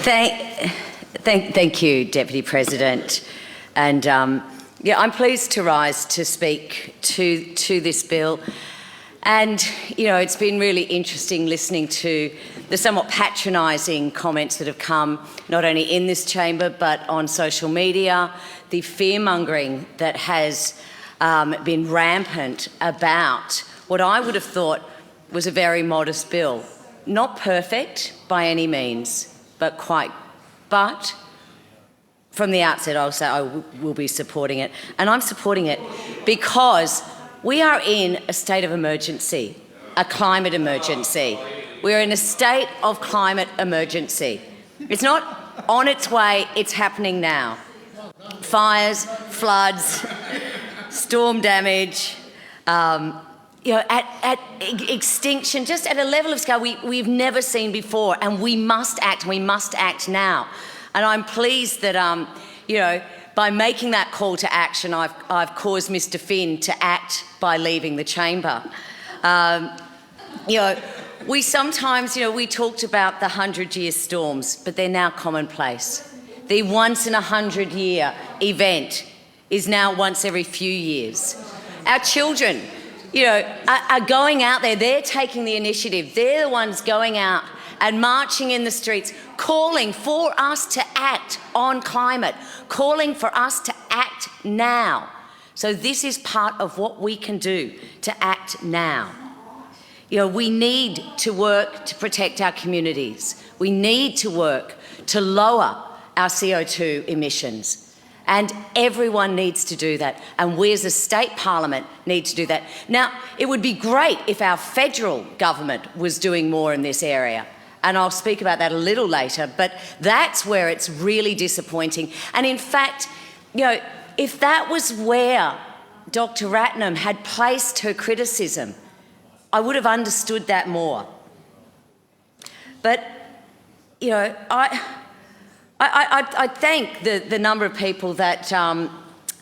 Thank you, Deputy President. And yeah, I'm pleased to rise to speak to this bill. And, you know, it's been really interesting listening to the somewhat patronising comments that have come not only in this chamber but on social media, the fear-mongering that has been rampant about what I would have thought was a very modest bill. Not perfect by any means, but from the outset I'll say I will be supporting it. And I'm supporting it because we are in a state of emergency, a climate emergency. We're in a state of climate emergency. It's not on its way, it's happening now. Fires, floods, storm damage, you know, at extinction, just at a level of scale we've never seen before, and we must act now. And I'm pleased that, you know, by making that call to action, I've caused Mr Finn to act by leaving the chamber. You know, we sometimes, you know, we talked about the 100-year storms, but they're now commonplace. The once-in-a-100-year event is now once every few years. Our children, you know, are going out there. They're taking the initiative. They're the ones going out and marching in the streets, calling for us to act on climate, calling for us to act now. So this is part of what we can do to act now. You know, we need to work to protect our communities. We need to work to lower our CO2 emissions. And everyone needs to do that. And we as a state parliament need to do that. Now, it would be great if our federal government was doing more in this area. And I'll speak about that a little later, but that's where it's really disappointing. And in fact, you know, if that was where Dr. Ratnam had placed her criticism, I would have understood that more. But, you know, I thank the number of people that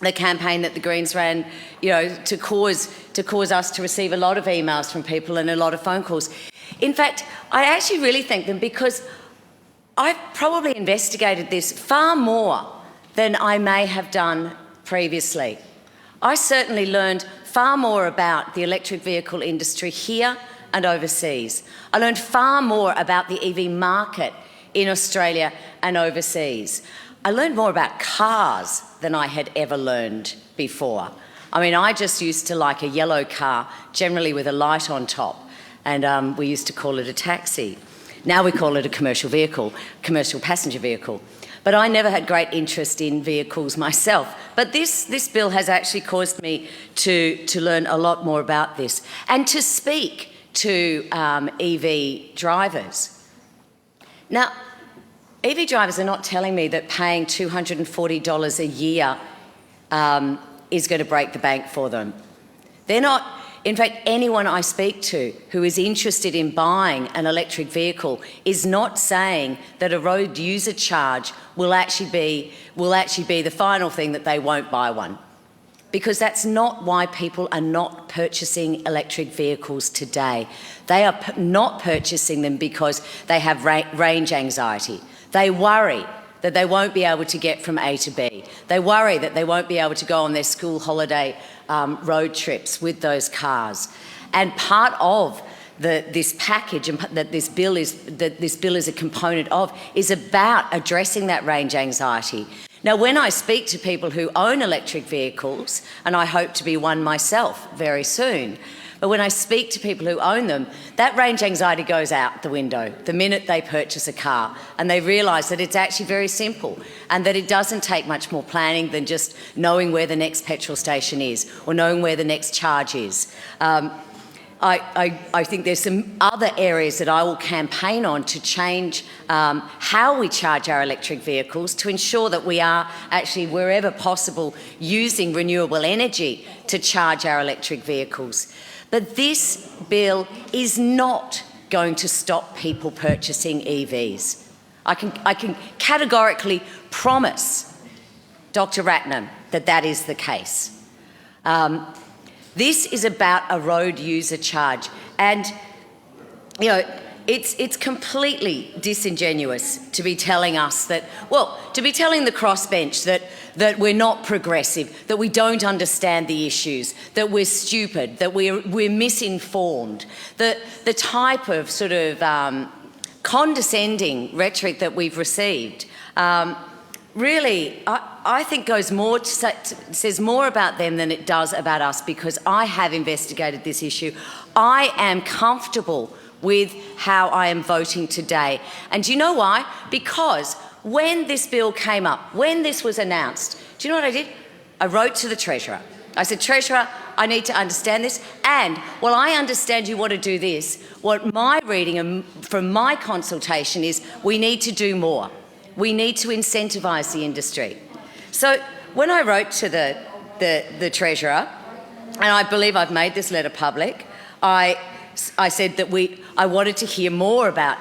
the campaign that the Greens ran, you know, to cause us to receive a lot of emails from people and a lot of phone calls. In fact, I actually really thank them because I've probably investigated this far more than I may have done previously. I certainly learned far more about the electric vehicle industry here and overseas. I learned far more about the EV market in Australia and overseas. I learned more about cars than I had ever learned before. I mean, I just used to like a yellow car, generally with a light on top, and we used to call it a taxi. Now we call it a commercial vehicle, commercial passenger vehicle. But I never had great interest in vehicles myself. But this bill has actually caused me to learn a lot more about this and to speak to EV drivers. Now, EV drivers are not telling me that paying $240 a year is going to break the bank for them. They're not. In fact, anyone I speak to who is interested in buying an electric vehicle is not saying that a road user charge will actually be the final thing that they won't buy one. Because that's not why people are not purchasing electric vehicles today. They are not purchasing them because they have range anxiety. They worry that they won't be able to get from A to B. They worry that they won't be able to go on their school holiday road trips with those cars. And part of this package and that this bill is a component of is about addressing that range anxiety. Now, when I speak to people who own electric vehicles, and I hope to be one myself very soon, but when I speak to people who own them, that range anxiety goes out the window the minute they purchase a car, and they realise that it's actually very simple and that it doesn't take much more planning than just knowing where the next petrol station is or knowing where the next charge is. I think there's some other areas that I will campaign on to change how we charge our electric vehicles to ensure that we are actually, wherever possible, using renewable energy to charge our electric vehicles. But this bill is not going to stop people purchasing EVs. I can categorically promise Dr. Ratnam that that is the case. This is about a road user charge. And, you know, it's completely disingenuous to be telling us that, well, to be telling the crossbench that we're not progressive, that we don't understand the issues, that we're stupid, that we're misinformed. The type of sort of condescending rhetoric that we've received really, I think says more about them than it does about us, because I have investigated this issue. I am comfortable with how I am voting today. And do you know why? Because when this bill came up, when this was announced, do you know what I did? I wrote to the Treasurer. I said, Treasurer, I need to understand this, and while I understand you want to do this, what my reading from my consultation is, we need to do more. We need to incentivise the industry. So when I wrote to the Treasurer, and I believe I've made this letter public, I said that I wanted to hear more about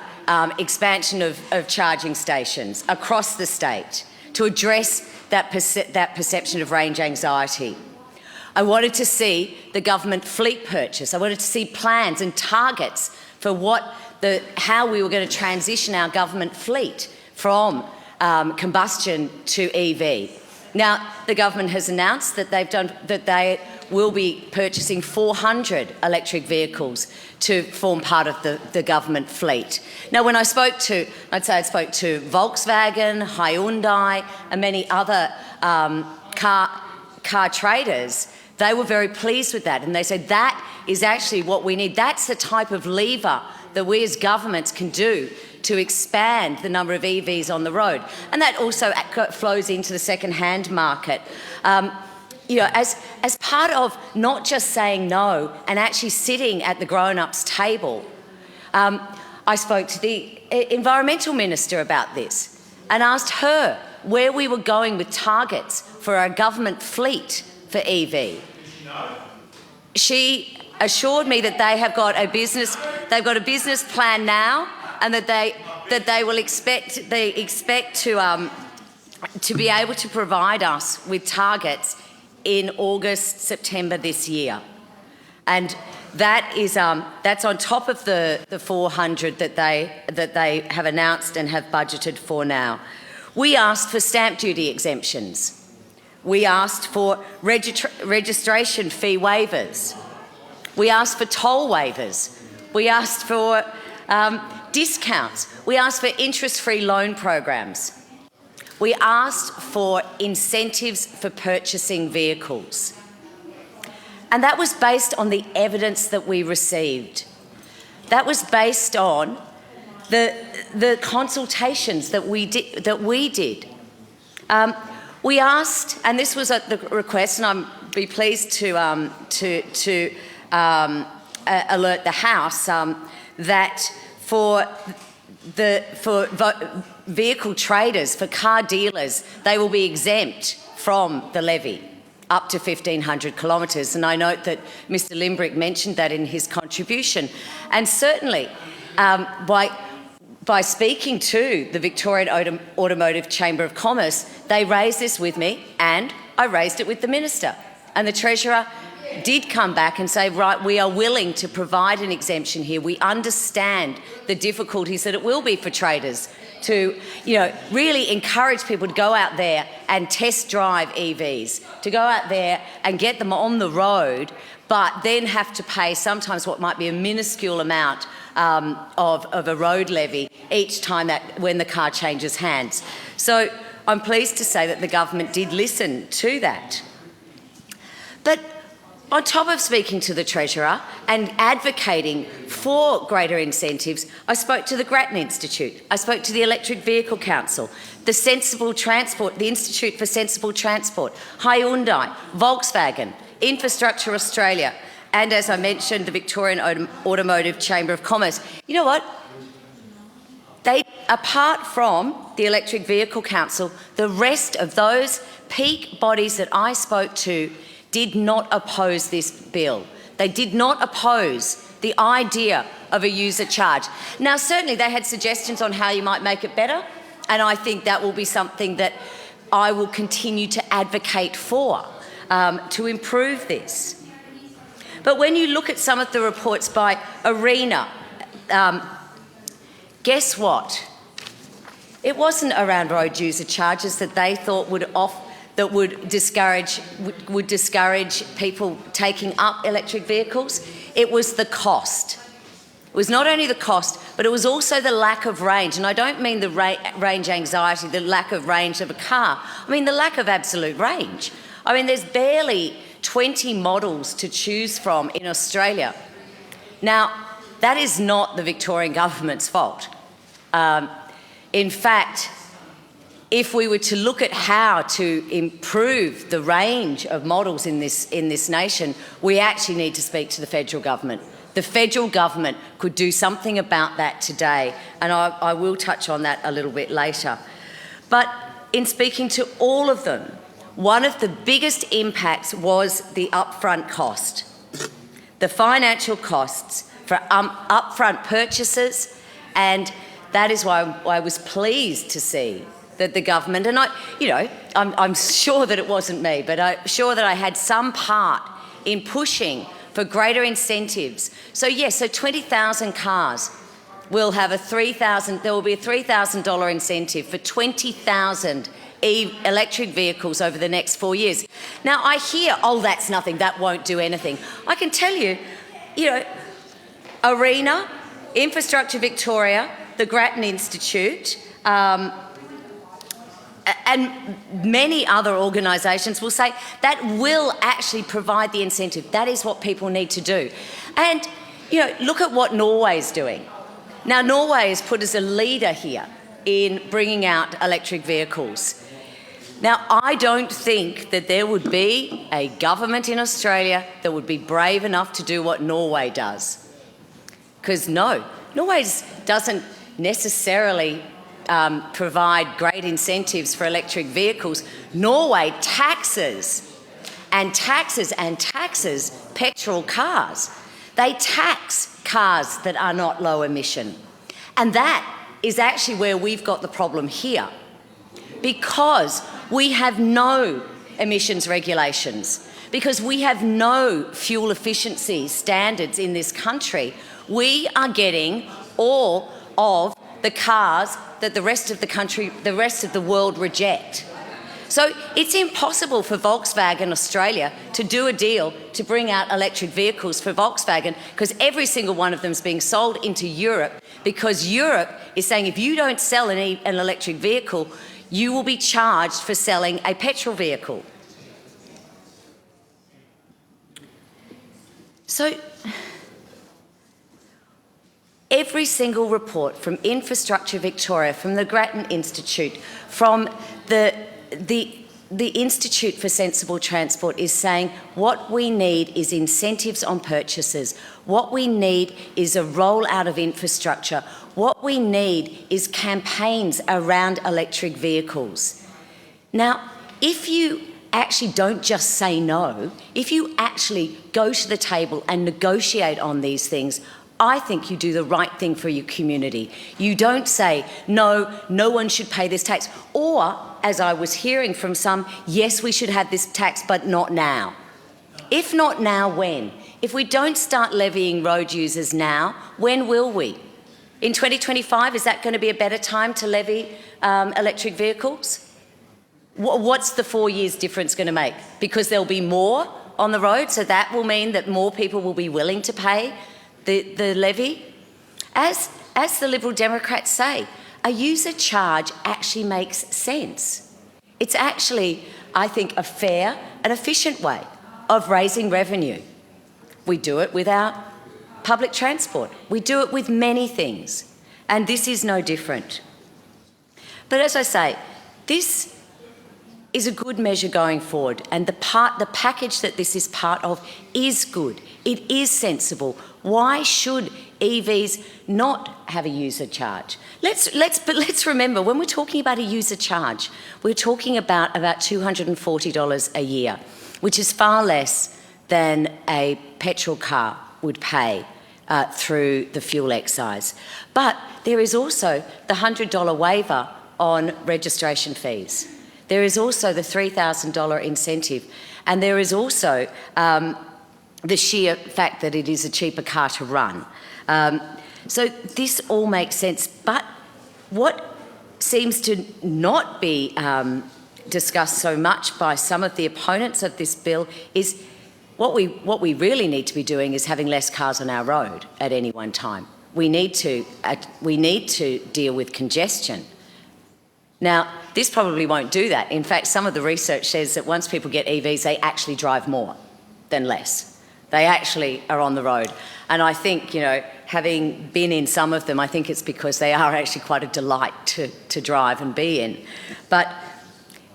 expansion of charging stations across the state to address that perception of range anxiety. I wanted to see the government fleet purchase. I wanted to see plans and targets for how we were going to transition our government fleet from combustion to EV. Now, the government has announced that they will be purchasing 400 electric vehicles to form part of the government fleet. Now, when I spoke to Volkswagen, Hyundai, and many other car traders, they were very pleased with that, and they said that is actually what we need. That's the type of lever that we as governments can do to expand the number of EVs on the road. And that also flows into the second-hand market. As part of not just saying no and actually sitting at the grown-ups table, I spoke to the Environmental Minister about this and asked her where we were going with targets for our government fleet for EV. She assured me that they have got a business plan now, and that they will expect to be able to provide us with targets in August, September this year. And that is that's on top of the 400 that they have announced and have budgeted for now. We asked for stamp duty exemptions. We asked for registration fee waivers. We asked for toll waivers. We asked for discounts. We asked for interest-free loan programs. We asked for incentives for purchasing vehicles. And that was based on the evidence that we received. That was based on the consultations that we did. We asked, and this was at the request, and I'd be pleased to alert the House that for vehicle traders, for car dealers, they will be exempt from the levy up to 1,500 kilometres. And I note that Mr Limbrick mentioned that in his contribution. And certainly, by speaking to the Victorian Automotive Chamber of Commerce, they raised this with me, and I raised it with the Minister. And the Treasurer did come back and say, right, we are willing to provide an exemption here. We understand the difficulties that it will be for traders to, really encourage people to go out there and test drive EVs, to go out there and get them on the road, but then have to pay sometimes what might be a minuscule amount of a road levy each time when the car changes hands. So I'm pleased to say that the government did listen to that. But on top of speaking to the Treasurer and advocating for greater incentives, I spoke to the Grattan Institute, I spoke to the Electric Vehicle Council, the Institute for Sensible Transport, Hyundai, Volkswagen, Infrastructure Australia, and, as I mentioned, the Victorian Automotive Chamber of Commerce. You know what? Apart from the Electric Vehicle Council, the rest of those peak bodies that I spoke to did not oppose this bill. They did not oppose the idea of a user charge. Now, certainly they had suggestions on how you might make it better, and I think that will be something that I will continue to advocate for, to improve this. But when you look at some of the reports by ARENA, Guess what? It wasn't around road user charges that they thought would discourage people taking up electric vehicles. It was the cost. It was not only the cost, but it was also the lack of range. And I don't mean the range anxiety, the lack of range of a car. I mean the lack of absolute range. I mean, there's barely 20 models to choose from in Australia. Now, that is not the Victorian government's fault. In fact, if we were to look at how to improve the range of models in this nation, we actually need to speak to the federal government. The federal government could do something about that today, and I will touch on that a little bit later. But in speaking to all of them, one of the biggest impacts was the upfront cost, the financial costs for upfront purchases, and that is why I was pleased to see that the government, and I'm sure that it wasn't me, but I'm sure that I had some part in pushing for greater incentives. So yes, so 20,000 cars will have there will be a $3,000 incentive for 20,000 electric vehicles over the next 4 years. Now I hear, oh, that's nothing, that won't do anything. I can tell you, ARENA, Infrastructure Victoria, the Grattan Institute, and many other organisations will say that will actually provide the incentive. That is what people need to do. And, look at what Norway is doing. Now, Norway has put as a leader here in bringing out electric vehicles. Now, I don't think that there would be a government in Australia that would be brave enough to do what Norway does. Because no, Norway doesn't necessarily provide great incentives for electric vehicles. Norway taxes petrol cars. They tax cars that are not low emission. And that is actually where we've got the problem here. Because we have no emissions regulations, because we have no fuel efficiency standards in this country, we are getting all of the cars that the rest of the world reject. So it's impossible for Volkswagen Australia to do a deal to bring out electric vehicles for Volkswagen, because every single one of them is being sold into Europe, because Europe is saying if you don't sell an electric vehicle, you will be charged for selling a petrol vehicle. So every single report from Infrastructure Victoria, from the Grattan Institute, from the Institute for Sensible Transport is saying what we need is incentives on purchases. What we need is a rollout of infrastructure. What we need is campaigns around electric vehicles. Now, if you actually don't just say no, if you actually go to the table and negotiate on these things, I think you do the right thing for your community. You don't say, no one should pay this tax. Or, as I was hearing from some, yes, we should have this tax, but not now. If not now, when? If we don't start levying road users now, when will we? In 2025, is that going to be a better time to levy electric vehicles? What's the 4 years difference going to make? Because there'll be more on the road, so that will mean that more people will be willing to pay the levy. As the Liberal Democrats say, a user charge actually makes sense. It's actually, I think, a fair and efficient way of raising revenue. We do it with our public transport. We do it with many things, and this is no different. But as I say, this is a good measure going forward, and the package that this is part of is good. It is sensible. Why should EVs not have a user charge? But let's remember, when we're talking about a user charge, we're talking about $240 a year, which is far less than a petrol car would pay through the fuel excise. But there is also the $100 waiver on registration fees. There is also the $3,000 incentive, and there is also the sheer fact that it is a cheaper car to run. So this all makes sense. But what seems to not be discussed so much by some of the opponents of this bill is what we really need to be doing is having less cars on our road at any one time. We need to deal with congestion. Now, this probably won't do that. In fact, some of the research says that once people get EVs, they actually drive more than less. They actually are on the road. And I think, having been in some of them, I think it's because they are actually quite a delight to drive and be in. But,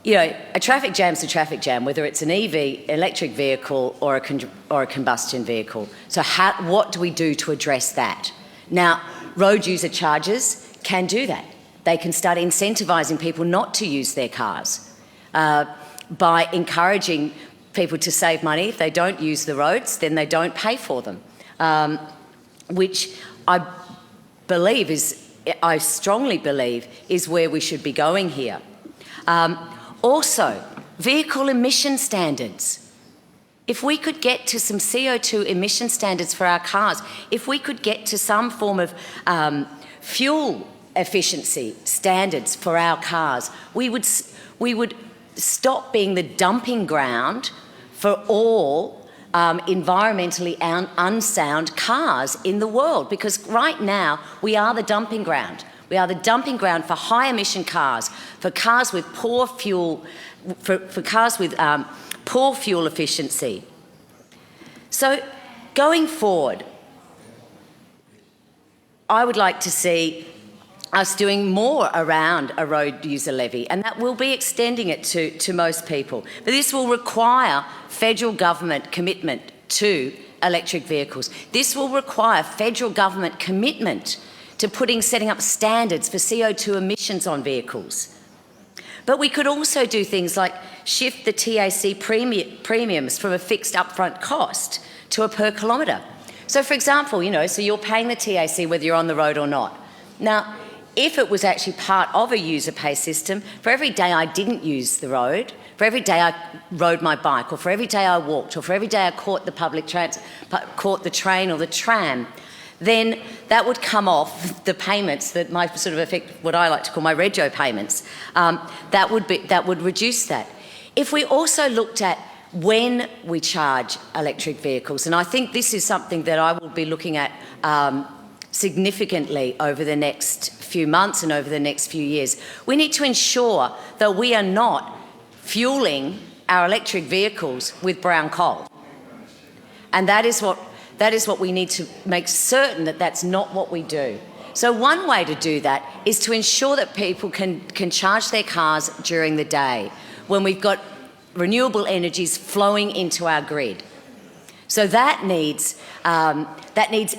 a traffic jam's a traffic jam, whether it's an EV, electric vehicle, or a combustion vehicle. So what do we do to address that? Now, road user charges can do that. They can start incentivising people not to use their cars by encouraging people to save money. If they don't use the roads, then they don't pay for them, which I strongly believe is where we should be going here. Also, vehicle emission standards. If we could get to some CO2 emission standards for our cars, if we could get to some form of fuel efficiency standards for our cars, we would stop being the dumping ground for all environmentally unsound cars in the world, because right now we are the dumping ground. We are the dumping ground for high emission cars, for cars with poor fuel, for cars with poor fuel efficiency. So going forward, I would like to see us doing more around a road user levy, and that will be extending it to most people. But this will require federal government commitment to electric vehicles. This will require federal government commitment to setting up standards for CO2 emissions on vehicles. But we could also do things like shift the TAC premiums from a fixed upfront cost to a per kilometre. So for example, so you're paying the TAC whether you're on the road or not. Now, if it was actually part of a user pay system, for every day I didn't use the road, for every day I rode my bike, or for every day I walked, or for every day I caught the train or the tram, then that would come off the payments that might sort of affect what I like to call my rego payments. That would reduce that. If we also looked at when we charge electric vehicles, and I think this is something that I will be looking at significantly over the next few months and over the next few years, we need to ensure that we are not fueling our electric vehicles with brown coal. And that is what we need to make certain that that's not what we do. So one way to do that is to ensure that people can charge their cars during the day when we've got renewable energies flowing into our grid. So that needs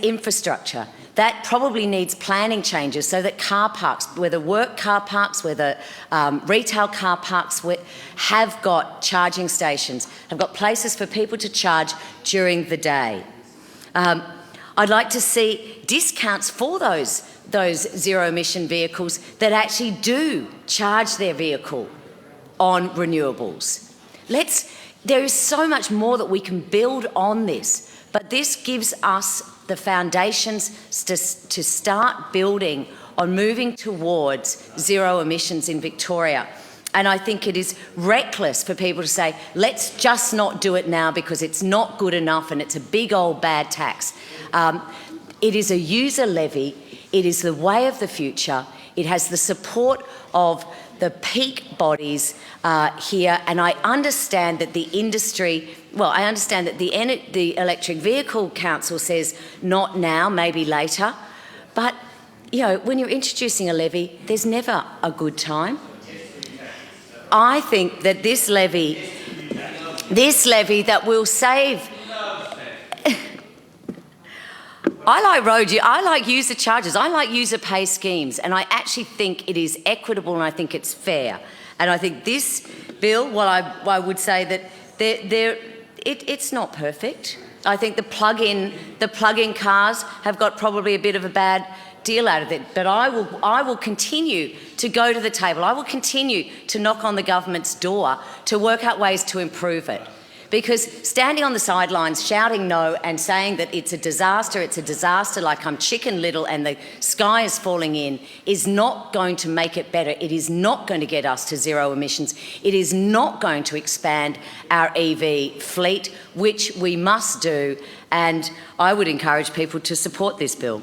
infrastructure. That probably needs planning changes so that car parks, whether work car parks, whether retail car parks, have got charging stations, have got places for people to charge during the day. I'd like to see discounts for those zero-emission vehicles that actually do charge their vehicle on renewables. There is so much more that we can build on this, but this gives us the foundations to start building on moving towards zero emissions in Victoria. And I think it is reckless for people to say, let's just not do it now because it's not good enough and it's a big old bad tax. It is a user levy. It is the way of the future. It has the support of the peak bodies here, and I understand that the industry, I understand that the Electric Vehicle Council says not now, maybe later, but when you're introducing a levy, there's never a good time. I think that this levy that will save. I like user charges, I like user pay schemes, and I actually think it is equitable and I think it's fair. And I think this bill, I would say that it's not perfect. I think the plug-in cars have got probably a bit of a bad deal out of it, but I will continue to go to the table. I will continue to knock on the government's door to work out ways to improve it. because standing on the sidelines, shouting no and saying that it's a disaster like I'm Chicken Little and the sky is falling in, is not going to make it better. It is not going to get us to zero emissions. It is not going to expand our EV fleet, which we must do, and I would encourage people to support this bill.